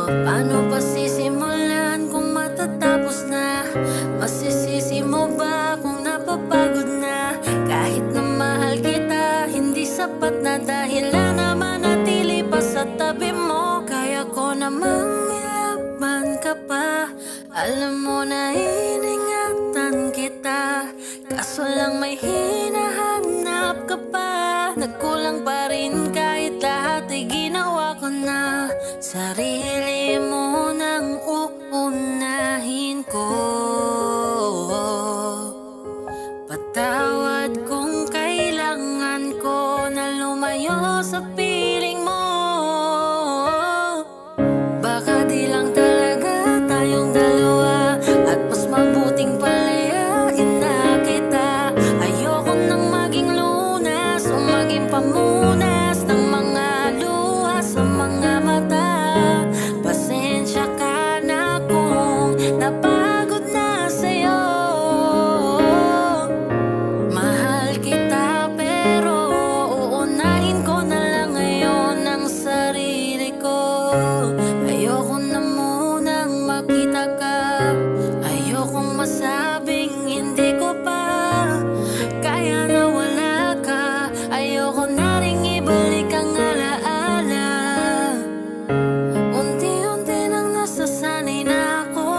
Paano pa sisimulan kung matatapos na? Masisisi mo ba kung napapagod na? Kahit na mahal kita, hindi sapat na dahilan na manatili pa sa tabi mo. Kaya ko namang ilaban ka pa. Alam mo na iningatan kita, kaso lang may hinahanap ka pa. Nagkulang pa rin kahit lahat ay ginawa ko na. Sarili mo nang uunahin ko. Patawad kung kailangan ko na lumayo sa piling mo. Baka di lang talaga tayong dalawa, at mas mabuting palayain na kita. Ayoko nang maging lunas o maging pamunas ng mga luha sa mga mata. Pasensya ka na kung napagod na sa'yo. Mahal kita pero uunahin ko na lang ngayon ang sarili ko. Ayoko na munang makita ka, ayokong masabing hindi ko pa kaya na wala ka. Ayoko na ring ibalik ang alaala. Unti-unti nang nasasanay na ako,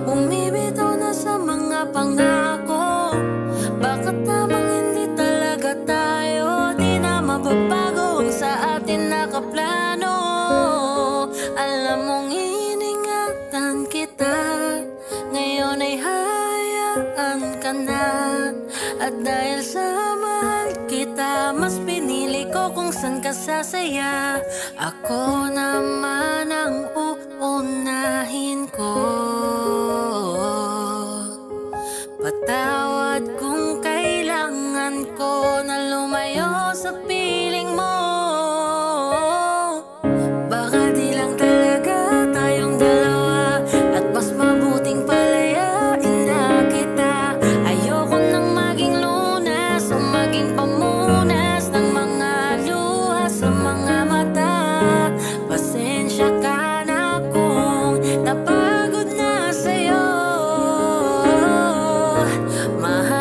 bumibitaw na sa mga pangako. Bakit namang hindi talaga tayo, di na mababago ang sa atin nakaplano. Alam mong iningatan kita, ngayon ay hayaan ka na. At dahil sa mahal kita, mas pinili ko kung saan ka sasaya. Ako naman ang uunahin ko. Patawad kung kailangan ko na lumayo sa piling mo. Baka di lang talaga tayong dalawa, at mas mabuting palayain na kita. Ayoko nang maging lunas o maging pamunas ng mga luha sa mga mata. Pasensya ka na kung napagod na sa'yo. Mahal